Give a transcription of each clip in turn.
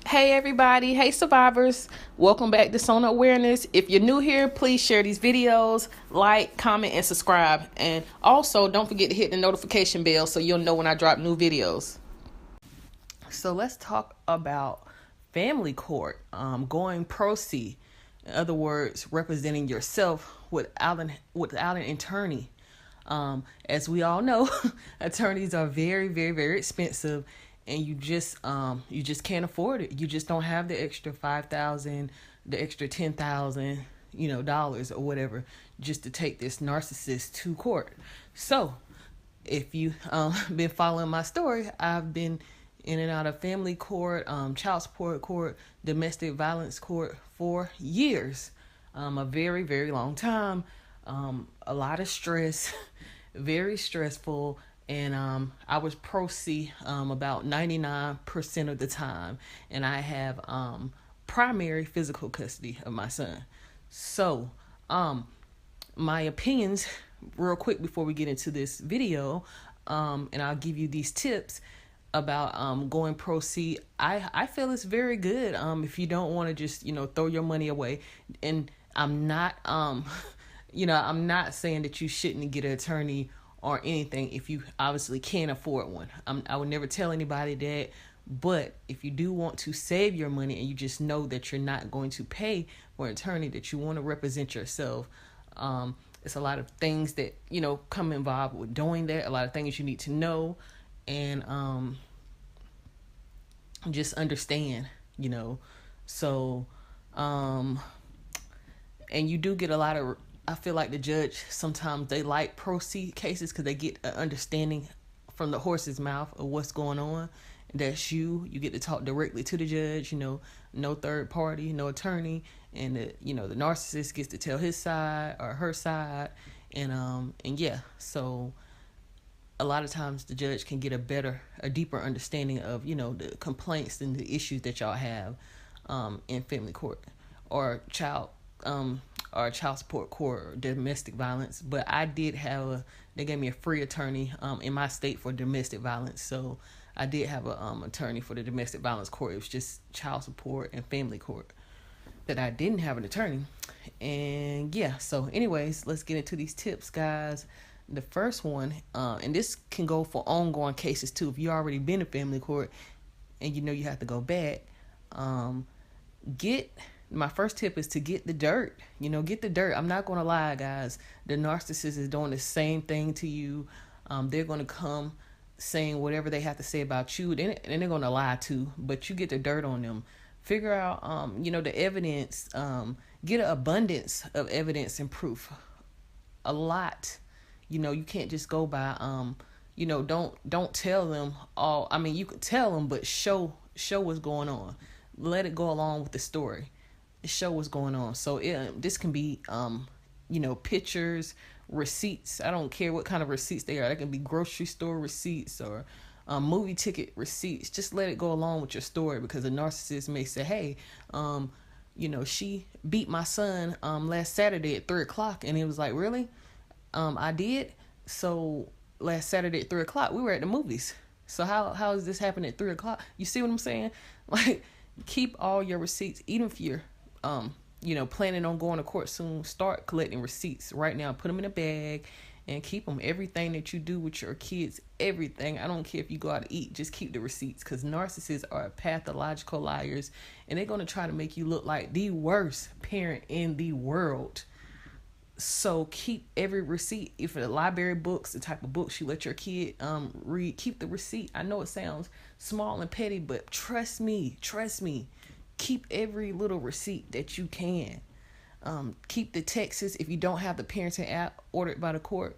Hey everybody, hey survivors, welcome back to Sona Awareness. If you're new here, please share these videos, like, comment, and subscribe. And also don't forget to hit the notification bell so you'll know when I drop new videos. So let's talk about family court, going pro se. In other words, representing yourself without an attorney. As we all know, attorneys are very, very, very expensive. And you just can't afford it. You just don't have the extra $5,000, the extra $10,000, dollars or whatever, just to take this narcissist to court. So, if you been following my story, I've been in and out of family court, child support court, domestic violence court for years, a very, very long time, a lot of stress, very stressful. And I was pro se about 99% of the time. And I have primary physical custody of my son. So my opinions, real quick before we get into this video, and I'll give you these tips about going pro se. I feel it's very good if you don't want to just, throw your money away. And I'm not, I'm not saying that you shouldn't get an attorney or anything if you obviously can't afford one. I would never tell anybody that, but if you do want to save your money and you just know that you're not going to pay for an attorney, that you want to represent yourself, it's a lot of things that come involved with doing that, a lot of things you need to know, and just understand, so and you do get a lot of, I feel like the judge, sometimes they like pro se cases because they get an understanding from the horse's mouth of what's going on. That's you get to talk directly to the judge, no third party, no attorney. And the narcissist gets to tell his side or her side. And yeah, so a lot of times the judge can get a deeper understanding of, the complaints and the issues that y'all have in family court or child support court or domestic violence. But I did have they gave me a free attorney in my state for domestic violence. So I did have a attorney for the domestic violence court. It was just child support and family court that I didn't have an attorney. And yeah, so anyways, let's get into these tips, guys. The first one, and this can go for ongoing cases too. If you already been in family court and you have to go back, my first tip is to get the dirt. Get the dirt. I'm not going to lie, guys. The narcissist is doing the same thing to you. They're going to come saying whatever they have to say about you. And they're going to lie too. But you get the dirt on them. Figure out, the evidence. Get an abundance of evidence and proof. A lot. You can't just go by, don't tell them all. I mean, you could tell them, but show what's going on. Let it go along with the story. Show what's going on. So this can be pictures, receipts. I don't care what kind of receipts they are. They can be grocery store receipts or movie ticket receipts. Just let it go along with your story, because a narcissist may say, hey, she beat my son last Saturday at 3:00, and it was like, really? I did. So last Saturday at 3:00 we were at the movies. So how is this happening at 3:00? You see what I'm saying? Like, keep all your receipts. Even if you're planning on going to court soon, start collecting receipts right now. Put them in a bag and keep them. Everything that you do with your kids, everything. I don't care if you go out to eat, just keep the receipts, because narcissists are pathological liars, and they're going to try to make you look like the worst parent in the world. So keep every receipt. If the library books, the type of books you let your kid read, keep the receipt. I know it sounds small and petty, but trust me. Keep every little receipt that you can. Keep the texts. If you don't have the parenting app ordered by the court,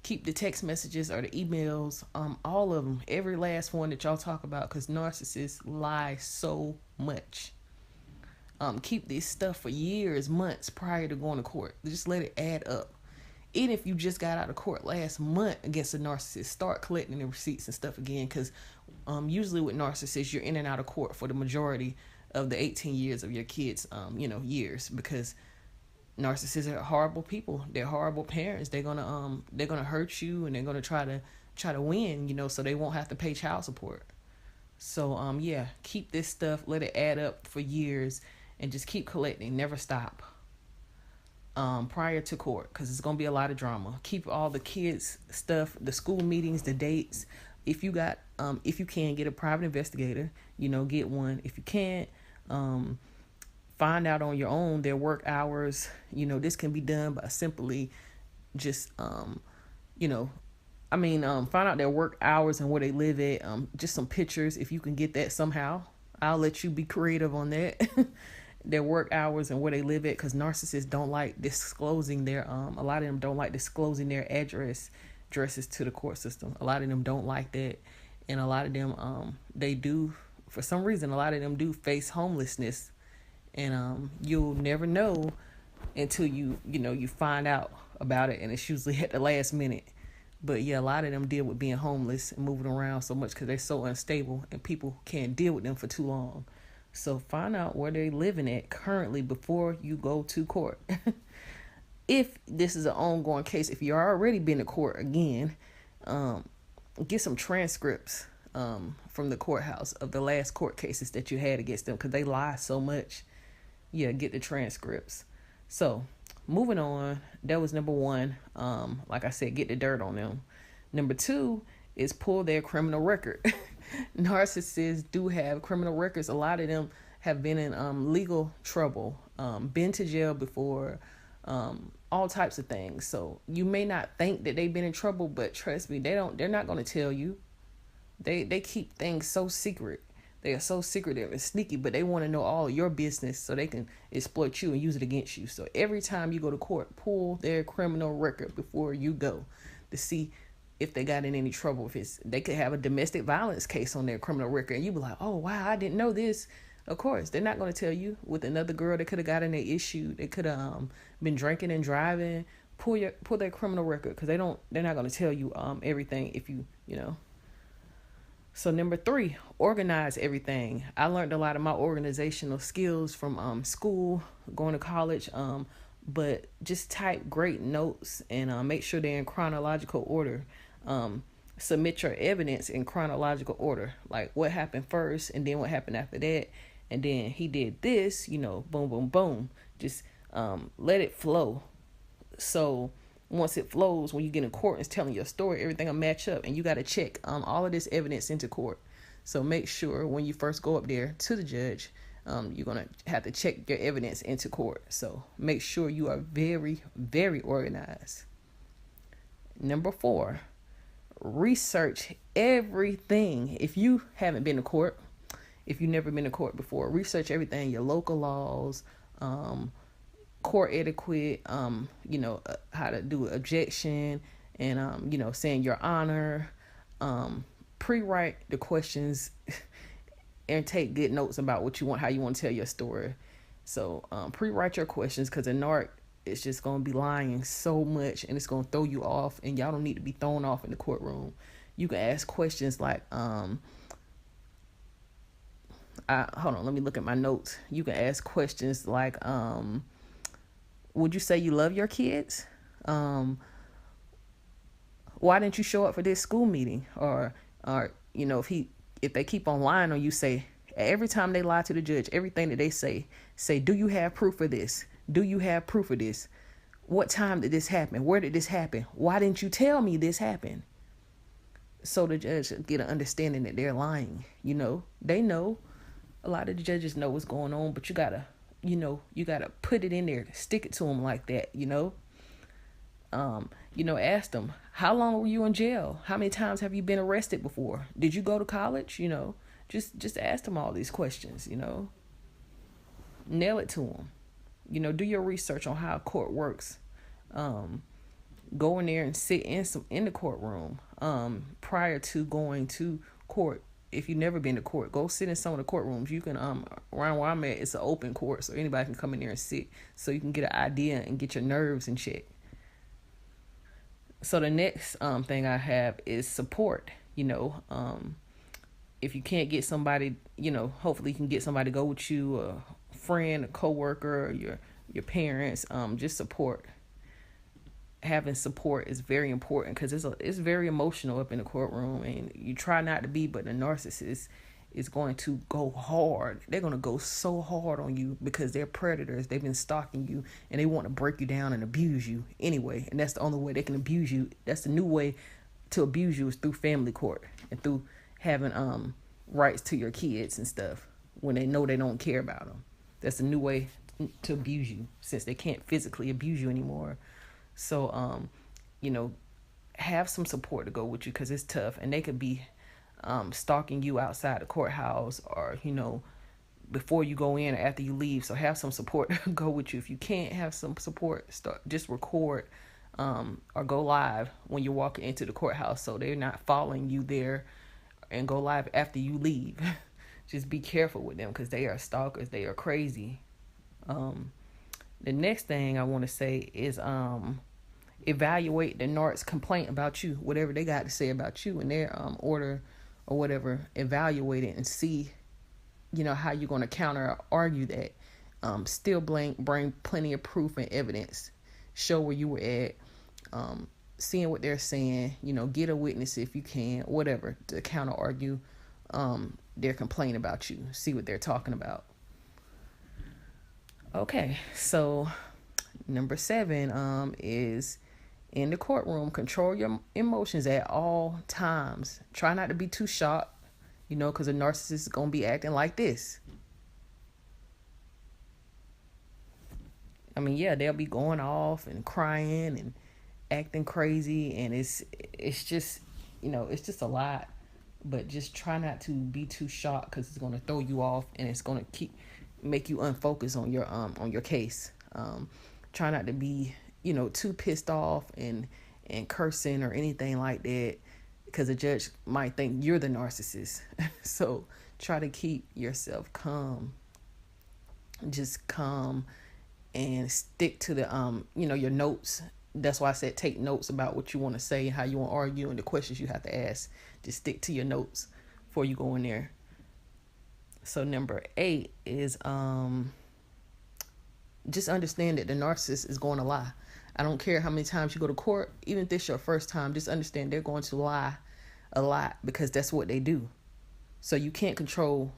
keep the text messages or the emails, all of them, every last one that y'all talk about, because narcissists lie so much. Keep this stuff for years, months prior to going to court. Just let it add up. Even if you just got out of court last month against a narcissist, start collecting the receipts and stuff again, because usually with narcissists, you're in and out of court for the majority of the 18 years of your kids, years, because narcissists are horrible people. They're horrible parents. They're gonna hurt you, and they're gonna try to win, so they won't have to pay child support. So yeah, keep this stuff, let it add up for years, and just keep collecting, never stop. Prior to court, because it's gonna be a lot of drama. Keep all the kids stuff, the school meetings, the dates. If you can get a private investigator, get one. If you can't, find out on your own their work hours. This can be done by simply just you know find out their work hours and where they live at. Just some pictures if you can get that somehow. I'll let you be creative on that. Their work hours and where they live at, because narcissists don't like disclosing their a lot of them don't like disclosing their addresses to the court system. A lot of them don't like that, and a lot of them they do, for some reason, a lot of them do face homelessness, and you'll never know until you find out about it, and it's usually at the last minute. But yeah, a lot of them deal with being homeless and moving around so much because they're so unstable and people can't deal with them for too long. So find out where they're living at currently before you go to court. If this is an ongoing case, if you're already been to court again, get some transcripts from the courthouse of the last court cases that you had against them, because they lie so much. Yeah, get the transcripts. So moving on, that was number one. Like I said, get the dirt on them. Number two is pull their criminal record. Narcissists do have criminal records. A lot of them have been in legal trouble, been to jail before, all types of things. So you may not think that they've been in trouble, but trust me, they're not going to tell you. They keep things so secret. They are so secretive and sneaky, but they want to know all your business so they can exploit you and use it against you. So every time you go to court, pull their criminal record before you go to see if they got in any trouble. If they could have a domestic violence case on their criminal record, and you be like, oh wow, I didn't know this. Of course, they're not going to tell you. With another girl, they could have gotten an issue. They could have been drinking and driving. Pull their criminal record, because they're not going to tell you everything if you. So number three, organize everything. I learned a lot of my organizational skills from school, going to college. But just type great notes and make sure they're in chronological order. Submit your evidence in chronological order, like what happened first and then what happened after that, and then he did this, boom, boom, boom. Just let it flow. So once it flows, when you get in court and it's telling your story, everything will match up, and you got to check all of this evidence into court. So make sure when you first go up there to the judge, you're going to have to check your evidence into court. So make sure you are very, very organized. Number four, research everything. If you haven't been to court, if you've never been to court before, research everything, your local laws, court etiquette, how to do an objection, and, saying your honor. Pre-write the questions and take good notes about how you want to tell your story. So pre-write your questions, because a narc is just going to be lying so much, and it's going to throw you off, and y'all don't need to be thrown off in the courtroom. You can ask questions like, hold on, let me look at my notes. You can ask questions like, would you say you love your kids? Why didn't you show up for this school meeting? Or if they keep on lying on you, say, every time they lie to the judge, everything that they say, do you have proof of this? Do you have proof of this? What time did this happen? Where did this happen? Why didn't you tell me this happened? So the judge get an understanding that they're lying. They know. A lot of the judges know what's going on, but you gotta put it in there, stick it to them like that. Ask them, how long were you in jail? How many times have you been arrested before? Did you go to college? Just ask them all these questions. Nail it to them. Do your research on how court works. Go in there and sit in the courtroom prior to going to court. If you've never been to court, go sit in some of the courtrooms. You can around where I'm at, it's an open court, so anybody can come in there and sit, so you can get an idea and get your nerves in check. So the next thing I have is support. If you can't get somebody, hopefully you can get somebody to go with you, a friend, a coworker, your parents. Just support. Having support is very important, because it's very emotional up in the courtroom, and you try not to be, but the narcissist is going to go hard. They're going to go so hard on you because they're predators. They've been stalking you and they want to break you down and abuse you anyway. And that's the only way they can abuse you. That's the new way to abuse you, is through family court and through having rights to your kids and stuff when they know they don't care about them. That's a new way to abuse you, since they can't physically abuse you anymore. So have some support to go with you, because it's tough, and they could be stalking you outside the courthouse, or before you go in or after you leave. So have some support to go with you. If you can't have some support, just record or go live when you're walking into the courthouse, so they're not following you there, and go live after you leave. Just be careful with them, because they are stalkers. They are crazy. The next thing I want to say is evaluate the narc's complaint about you, whatever they got to say about you in their order or whatever. Evaluate it and see how you're going to counter or argue that. Still bring plenty of proof and evidence. Show where you were at, seeing what they're saying, get a witness if you can, whatever, to counter argue their complaint about you. See what they're talking about. Okay, so number 7 is, in the courtroom, control your emotions at all times. Try not to be too shocked, because a narcissist is going to be acting like this. I mean, yeah, they'll be going off and crying and acting crazy, and it's just, it's just a lot. But just try not to be too shocked, because it's going to throw you off, and it's going to make you unfocused on your case. Try not to be too pissed off and cursing or anything like that, because a judge might think you're the narcissist. So try to keep yourself calm. Just calm and stick to the your notes. That's why I said take notes about what you want to say, how you want to argue, and the questions you have to ask. Just stick to your notes before you go in there. So number 8 is just understand that the narcissist is going to lie. I don't care how many times you go to court, even if this is your first time, just understand they're going to lie a lot, because that's what they do. So you can't control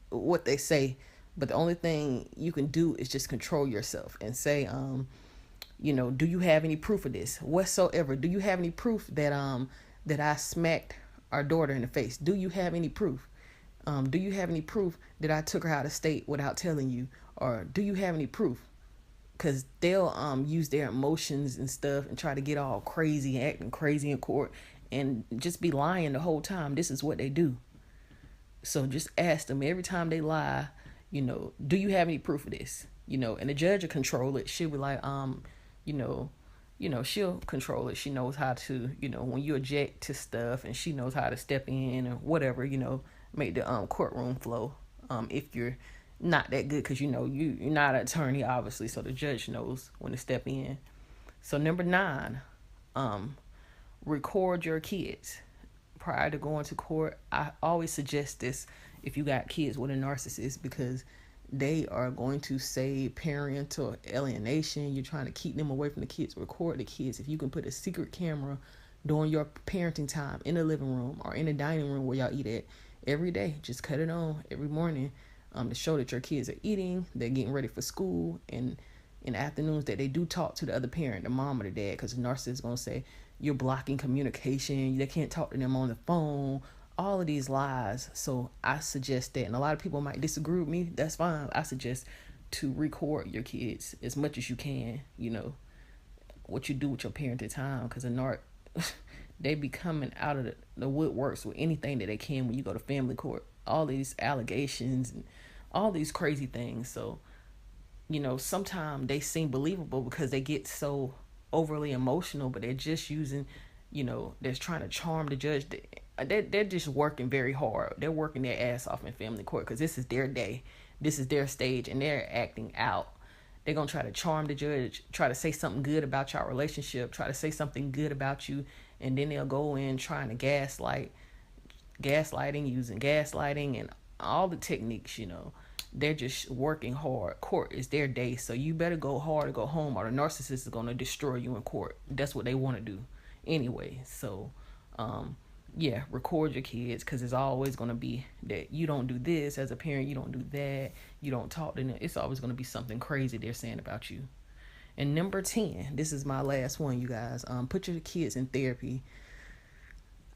what they say, but the only thing you can do is just control yourself and say, do you have any proof of this whatsoever? Do you have any proof that I smacked our daughter in the face? Do you have any proof? Do you have any proof that I took her out of state without telling you? Or do you have any proof? Because they'll use their emotions and stuff and try to get all crazy, acting crazy in court, and just be lying the whole time. This is what they do. So just ask them every time they lie, do you have any proof of this? And the judge will control it. She'll be like, she'll control it. She knows how to, when you object to stuff, and she knows how to step in or whatever, make the courtroom flow. If you're not that good, because you're not an attorney, obviously, so the judge knows when to step in. So number 9, record your kids prior to going to court. I always suggest this if you got kids with a narcissist, because they are going to say parental alienation. You're trying to keep them away from the kids. Record the kids. If you can put a secret camera during your parenting time in the living room or in the dining room where y'all eat at every day, just cut it on every morning to show that your kids are eating, they're getting ready for school, and in the afternoons that they do talk to the other parent, the mom or the dad, because the narcissist is going to say you're blocking communication, they can't talk to them on the phone, all of these lies. So I suggest that, and a lot of people might disagree with me, that's fine. I suggest to record your kids as much as you can, what you do with your parenting time, because a narc, they be coming out of the woodworks with anything that they can when you go to family court. All these allegations and all these crazy things. So, sometimes they seem believable because they get so overly emotional, but they're just using, they're trying to charm the judge. They're just working very hard. They're working their ass off in family court, because this is their day. This is their stage, and they're acting out. They're going to try to charm the judge, try to say something good about your relationship, try to say something good about you, and then they'll go in trying to gaslighting, using gaslighting and all the techniques, They're just working hard. Court is their day, so you better go hard or go home, or the narcissist is going to destroy you in court. That's what they want to do anyway. So yeah, record your kids, because it's always going to be that you don't do this as a parent, you don't do that, you don't talk to them. It's always going to be something crazy they're saying about you. And number 10, this is my last one, you guys. Put your kids in therapy.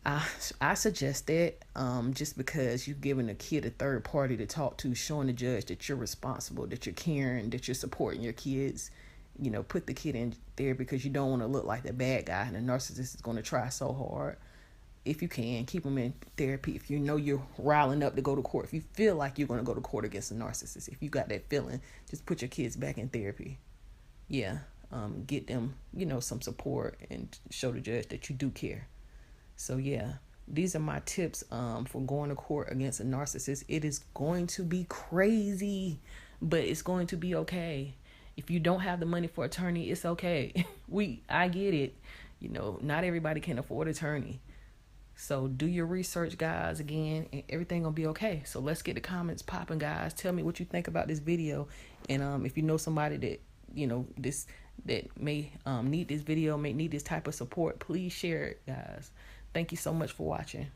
I suggest that, just because you're giving a kid a third party to talk to, showing the judge that you're responsible, that you're caring, that you're supporting your kids. You know, put the kid in therapy, because you don't want to look like the bad guy, and the narcissist is going to try so hard. If you can, keep them in therapy. If you know you're riling up to go to court, if you feel like you're going to go to court against a narcissist, if you got that feeling, just put your kids back in therapy. Yeah, get them, some support, and show the judge that you do care. So yeah, these are my tips for going to court against a narcissist. It is going to be crazy, but it's going to be okay. If you don't have the money for attorney, it's okay. I get it. Not everybody can afford attorney. So do your research, guys, again, and everything gonna be okay. So let's get the comments popping, guys. Tell me what you think about this video. And if you know somebody that, that may need this video, may need this type of support, please share it, guys. Thank you so much for watching.